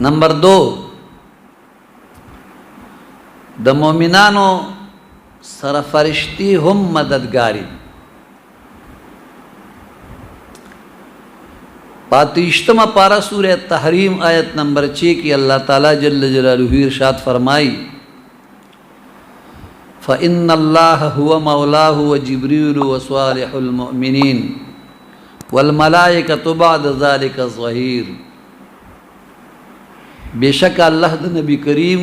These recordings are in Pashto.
نمبر 2 د مؤمنانو سره فرشتي هم مددګاری. 35 پارہ سورہ تحریم آیت نمبر 6 کی اللہ تعالیٰ جل جلالہ ارشاد فرمائی فَإِنَّ اللَّهَ هُوَ مَوْلَاهُ وَجِبْرِيلُ وَصَالِحُ الْمُؤْمِنِينَ وَالْمَلَائِكَةُ بَعْدَ ذَلِكَ ظَهِيرٌ. بے شک اللہ د نبی کریم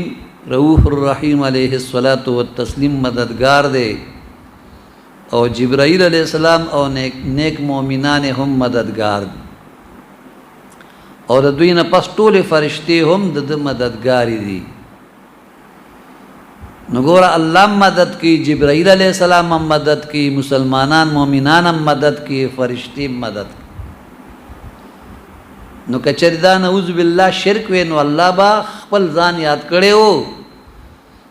رؤوف الرحیم علیہ الصلاۃ والتسلیم مددگار دے اور جبرائیل علیہ السلام اور نیک مومنان هم مددگار دے اور دوی نه پس ټول فرشتي هم د مددګاری دي. نو ګوره الله مدد کی، جبرائیل علیہ السلام هم مدد کی، مسلمانان مومنان هم مدد کی، فرشتي مدد کی. نو کچری دا نعوذ بالله شرک وی نو الله با خپل ځان یاد کړي وو،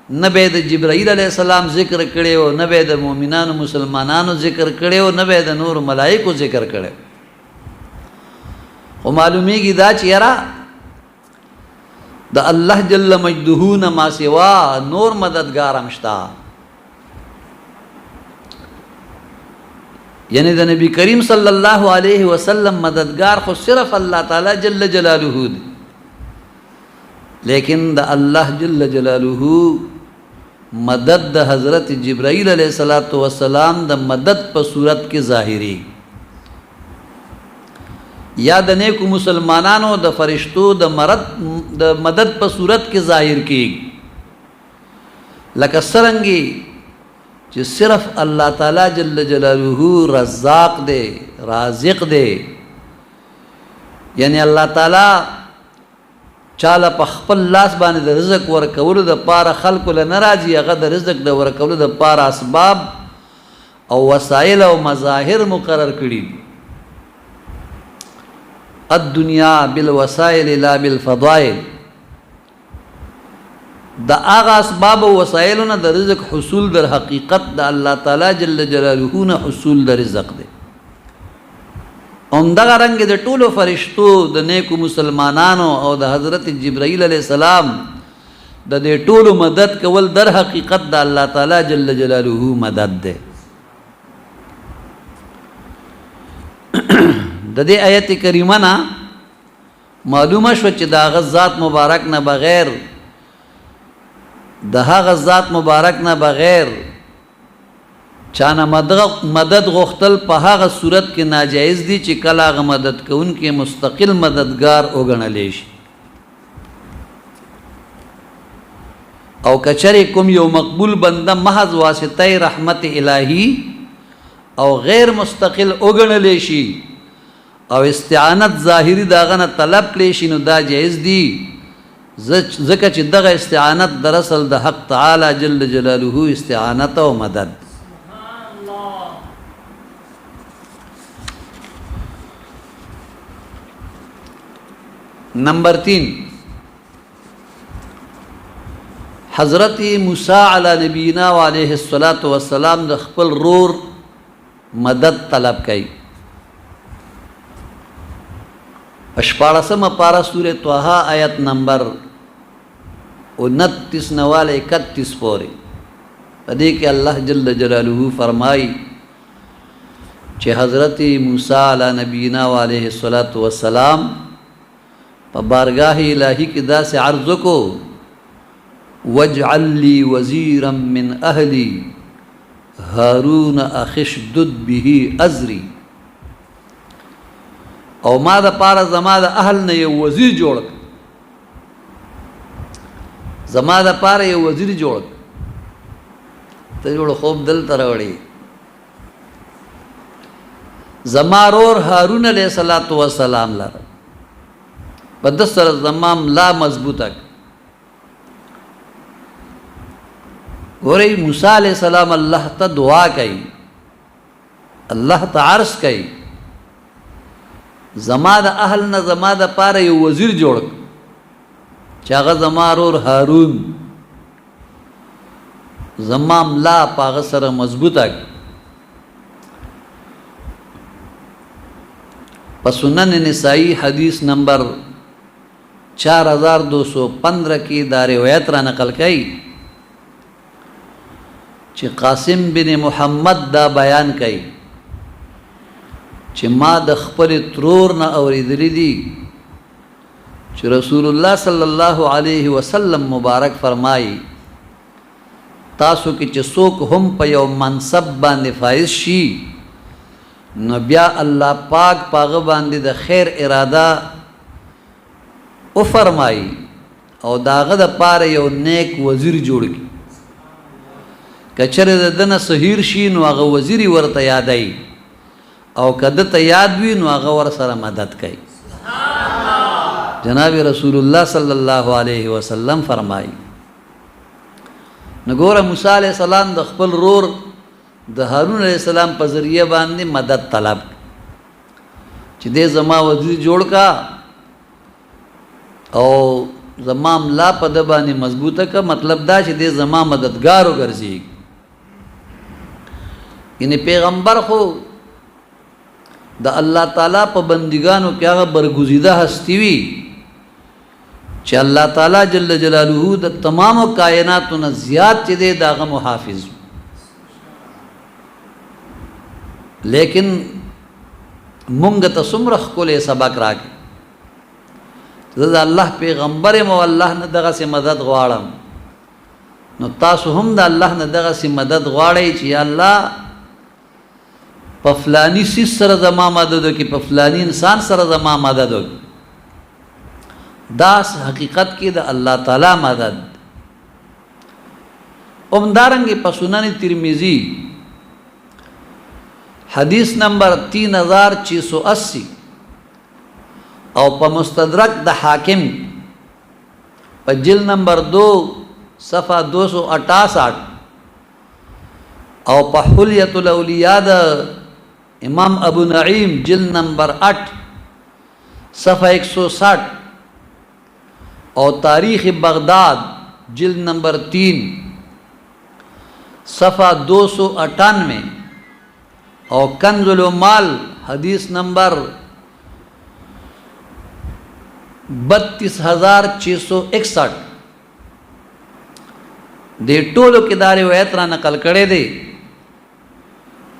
نه به د جبرائیل علیہ السلام ذکر کړي وو، نه به د مومنانو مسلمانانو ذکر کړي وو، نه به د نور ملائکو ذکر کړي. او معلومیږي دا چې یاره د الله جل مجده نه ما سوا نور مددگار هم شته. یعنی د نبی کریم صلی الله علیه وسلم مددگار خو صرف الله تعالی جل جلاله دی، لیکن د الله جل جلاله مدد د حضرت جبرائیل علیہ السلام د مدد په صورت کې ظاهری یا د نیکو مسلمانانو د فرشتو د مدد په صورت کې ظاهر کیږي. لکه څرنګه چې صرف الله تعالی جل جلاله رزاق دے، رازق دے، یعنی الله تعالی چاله په خپل لاس باندې د رزق ورکولو د پاره خلق له ناراضي، هغه د رزق د ورکولو د پاره اسباب او وسایل او مظاهر مقرر کړي. الدنیا بالوسائل لا بالفضائل. د هغه اسباب او وسایلونه د رزق حصول در حقیقت د الله تعالی جل جلاله نه حصول د رزق دی. همدغه رنګ د ټولو فرشتو د نیکو مسلمانانو او د حضرت جبرائیل علیہ السلام د دې ټولو مدد کول در حقیقت د الله تعالی جل جلاله مدد دی. د دې آیت کریمه نه معلومه شو چې د هغه ذات مبارک نه بغیر، د هغه ذات مبارک نه بغیر چانه مدد غوښتل په هغه صورت کې ناجایز دي چې کله هغه مدد کوونکی مستقل مددگار وګڼلی شي. او کچری کوم یو مقبول بنده محض واسطه رحمت الهی او غیر مستقل وګڼلی شي او استعانت ظاهری داغه نه طلب کړي شي، نو دا جایز دي، ځکه چې دغه استعانت در اصل د حق تعالی جل جلاله استعانت او مدد. نمبر 3 حضرت موسی علی نبینا و علیہ الصلاۃ والسلام د خپل رور مدد طلب کړي. 14 پارہ سورہ طه آیت نمبر 29 نواله 31 پورې پدې کې الله جل جلاله فرمایي چې حضرت موسی علی نبینا و علیہ الصلاۃ والسلام په بارگاہ الہی کې داسې عرض کو وَاجْعَلْ لِي وَزِيرًا مِّنْ أَهْلِي هَارُونَ أَخِي اشْدُدْ بِهِ أَزْرِي. او ما د پاره زما د اهل نه یو وزیر جوړ، زما د پاره یو وزیر جوړ، ته جوړ خوب دل تروړي. زما رور هارون علیہ السلام لره بدسر زمام لا مضبوطه. ګورئ موسی علیہ السلام الله ته دعا کوي، الله ته عرض کوي زما د اهل نه زما د پاره یو وزیر جوړ چې هغه زما رور هارون زمام لا پاغه سره مضبوطه. په سنن نسائی حدیث نمبر 4215 کې دا روایت را نقل کړي چې قاسم بن محمد دا بیان کړي چې ما د خپل ترور نه اوریدلی دي چې رسول الله صلی الله علیه وسلم مبارک فرمایي تاسو کې چې څوک هم په یو منصب باندې فائز شي نو بیا الله پاک پاغه باندې د خیر اراده او فرمایي او داغه د پاره یو نیک وزیر جوړ کی کچره د دنه صحیر شي نو هغه وزیر ورته یادای او کده ته یاد وی نو هغه ور سره مدد کوي جناب رسول الله صلی الله علیه وسلم فرمایي نګوره موسی علیہ السلام د خپل رور د هارون علیہ السلام په ذریعہ باندې مدد طلب چې دې زما وزیر جوړ کا او زما ملا په د باندې مضبوطه کا مطلب دا چې دې زما مددگار وګرځي یعنی پیغمبر خو د الله تعالی په بندګانو کې هغه برگزیده هستی وی چې الله تعالی جل جلاله د تمام کائناتو نه زیات چې دی داغه محافظ لیکن مونږ ته څومره ښکلی سبق راکړي زه د الله پیغمبر یم او الله نه دغسې مدد غواړم نو تاسو هم د الله نه دغسې مدد غواړئ چې یا الله په فلاني سیز سره زما مدد وکړي په فلاني انسان سره زما مدد وکړي دا حقیقت کې د الله تعالی مدد همدارنګه په سنن ترمذی حدیث نمبر 3680 او په مستدرک د حاکم په جلد نمبر 2 صفحه 268 او په حلیۃ الاولیاء د امام ابو نعیم جلد نمبر 8 صفحه 160 اور تاریخ بغداد جلد نمبر 3 صفحہ 298 اور کنز العمال حدیث نمبر 32661 دے ټولو کې دا روایت را نقل کړي دي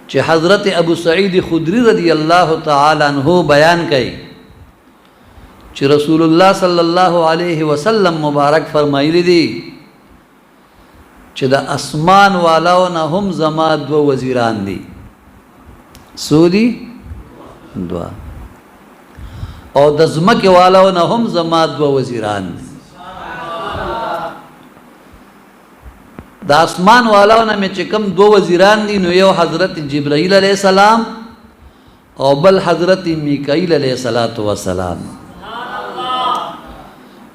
چې حضرت ابو سعید خدری رضی اللہ تعالی عنہ بیان کړي چې رسول الله صلی الله علیه وسلم مبارک فرمایلی دي چې د اسمان والاو نه هم زما دو وزیران دي سودی دوا او د زمکه والاو نه هم زما دو وزیران دي د اسمان والاو نه چې کوم دو وزیران دي نو یو حضرت جبرائیل علیہ السلام او بل حضرت میکائیل علیہ السلام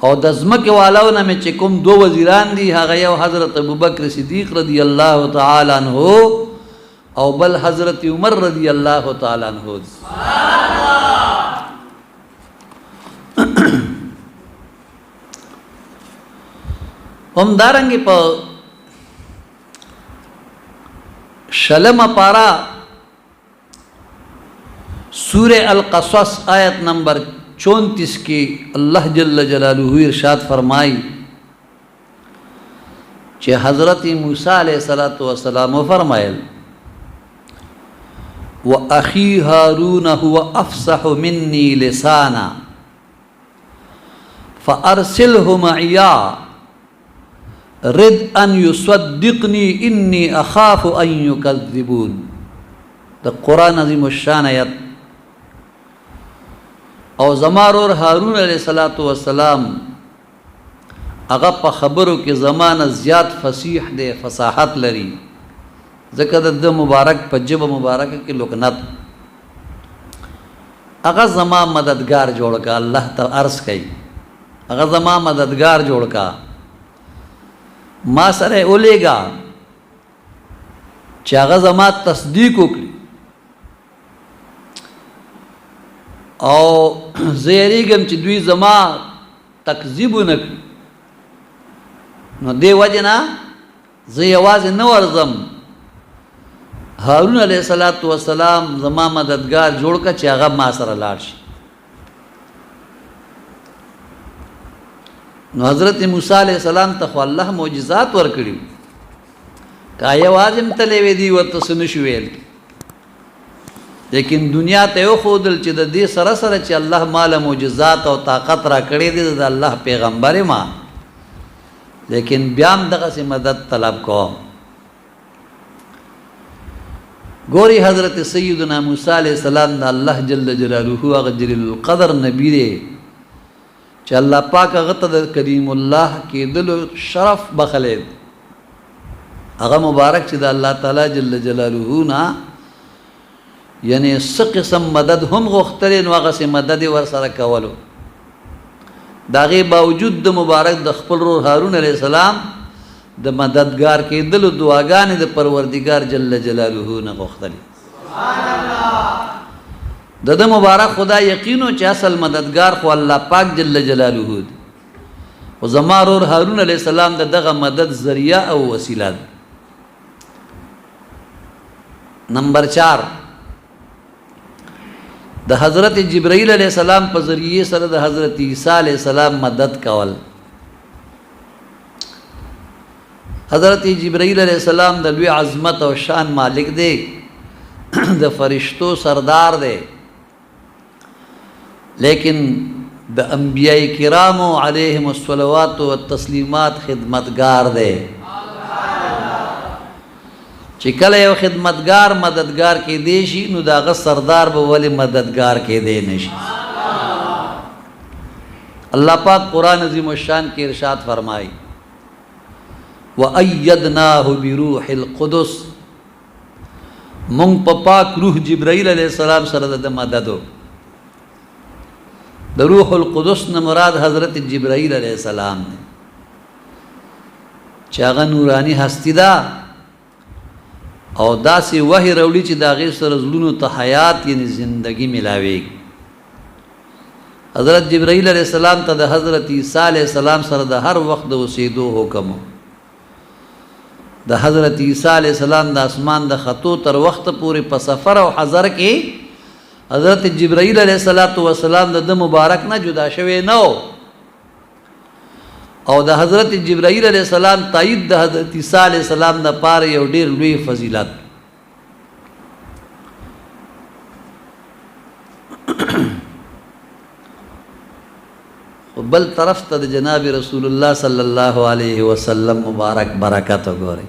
او د ځمکې والاو نه چې کوم دو وزیران دي هغه یو حضرت ابوبکر صدیق رضی الله تعالی عنہ او بل حضرت عمر رضی الله تعالی عنہ هم دارنګ په شلم پارا سورہ القصص آیت نمبر 34 کی اللہ جل جلالہ ارشاد فرمائی کہ حضرت موسیٰ علیہ السلام فرمائل وَأَخِي هَارُونَ هُوَ أَفْصَحُ مِنِّي لِسَانًا فَأَرْسِلْهُ مَعِيَا رِدْ أَنْ يُصَدِّقْنِي إِنِّي أَخَافُ أَنْ يُكَذِّبُونَ دا قرآن عظیم الشان آیت او زمارور هارون علیہ السلام هغه په خبرو کې زمانه زیات فصیح دی فصاحت لري ځکه د مبارک په جبه مبارکه کې لکنت هغه زما مددگار جوړ کا الله ته عرض کوي هغه زما مددگار جوړ کا ما سره اولېګا چې هغه زما تصدیق وکړي او زیریګم چې دوی زما تکذیب نکړي نو دی وجنا زه یوازې نه ورځم هارون علیہ السلام زما مددگار جوړ کا چې هغه ما سره لاړ شي نو حضرت موسی علیہ السلام ته خو الله معجزات ورکړي کا یوازې متلې وې دي ورته څه نشو ویل لیکن دنیا ته یو ښودل چې د دې سره سره چې الله مال معجزات او طاقت را کړی دی د الله پیغمبر ما لیکن بیا هم دغسې مدد طلب کوم ګوري حضرت سیدنا موسی علیہ السلام د الله جل جلاله هغه جلیل القدر نبی دی چې الله پاک هغه ته د کریم الله کېدلو شرف بخلی هغه مبارک چې د الله تعالی جل جلاله نه یعنی څه قسم مدد هم غوښتلی نو هغسې مدد یې ورسره کولو د هغې باوجود د مبارک د خپل ورور هارون علیه السلام د مددگار کېدلو دعاګانې د پروردګار جل جلاله نه غوښتلې د ده مبارک خدا یقینو چې اصل مددگار خو الله پاک جل جلاله دی خو زما ورور هارون علیه السلام د دغه مدد ذریعه او وسیله ده نمبر 4 د حضرت جبرائیل علیہ السلام په ذریعے سره د حضرت عیسی علیہ السلام مدد کول حضرت جبرائیل علیہ السلام د لوی عظمت او شان مالک دی د فرشتو سردار دی لیکن د انبیاء کرامو علیہم الصلوات والتسلیمات خدمتگار دی چې کله یو خدمتگار مددگار کې دی شي نو د هغه سردار به ولې مددگار کې دی نشي الله پاک قرآن عظیم الشان کې ارشاد فرمایي وَأَيَّدْنَاهُ بِرُوحِ الْقُدُسِ مونږ په پاک روح جبرائیل علیہ السلام سره د مددو د روح القدس نه مراد حضرت جبرائیل علیہ السلام دی چې هغه نورانی هستی ده او داسې وحی راوړي چې د هغې سره زړونو ته حیات یعنی زندگی ملاویږي حضرت جبرائیل علیہ السلام ته د حضرت عیسی علیہ السلام سره د هر وخت د اوسېدو حکم د حضرت عیسی علیہ السلام د اسمان د خطو تر وخت پورې په سفر او حضر کې حضرت جبرائیل علیہ السلام د مبارک نه جدا شوی نه او د حضرت جبرائیل علیہ السلام تایید د حضرت عیسی علیہ السلام د پاره یو ډیر لوی فضیلت بل طرف ته د جناب رسول الله صلی الله علیه وسلم مبارک برکات وګورئ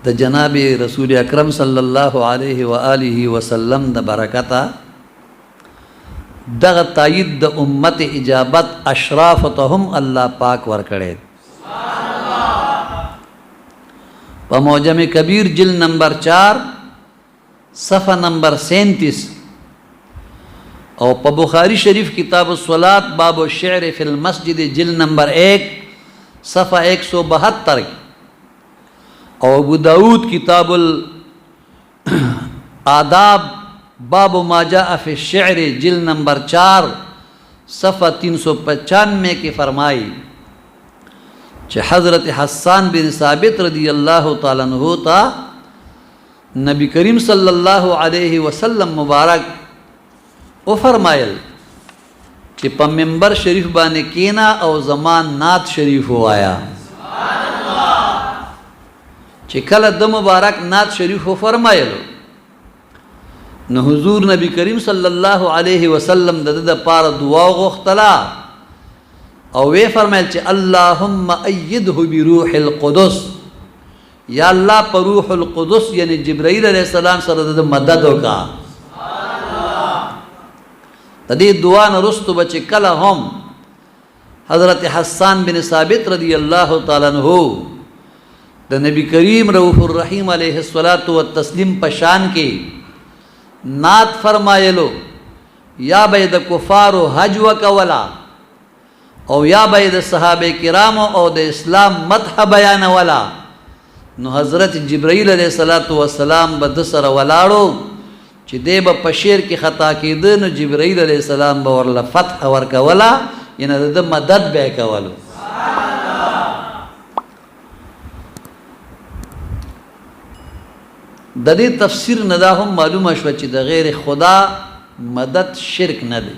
د جناب رسول اکرم صلی الله علیه و آله وسلم د برکته دغه تایید د امت اجابت اشراف ته هم الله پاک ورکړي په موجم کبیر جلد نمبر 4 صفحه نمبر 37 او په بخاری شریف کتاب الصلاۃ باب الشعر فی المسجد جلد نمبر 1 صفحه 172 او ابو داود کتاب الآداب باب ما جاء فی الشعر جلد نمبر 4 صفحہ 395 کی فرمائی کہ حضرت حسان بن ثابت رضی اللہ تعالیٰ عنہ تا نبی کریم صلی اللہ علیہ وسلم مبارک او فرمایل کہ پا منبر شریف بانے کینا او زمان نات شریف ہو آیا کہ کل د مبارک نات شریف ہو فرمایلو نو حضور نبی کریم صلی اللہ علیہ وسلم د پار دعا غوښتله او وی فرمایل چې اللهم ایده بروح القدس یا الله پر روح القدس یعنی جبرائیل علیہ السلام سره د مدد وکا د دې دعا نه رستو بچ کله هم حضرت حسان بن ثابت رضی اللہ تعالی عنہ د نبی کریم رؤوف الرحیم علیہ الصلوۃ والتسلیم پشان کې نات فرمایلو یا بید کفار حج وکولا او یا بید صحابه کرام او د اسلام مدح بیان ولا نو حضرت جبرائیل علیہ السلام بد سره ولاړو چې دی به په شعر کې خطا کېده نو جبرائیل علیہ السلام به ورله فتح ورکولا یعنی د مدد به کولو د دې تفسیر نه دا هم معلومه شوه چې د غیر خدا مدد شرک نه دی.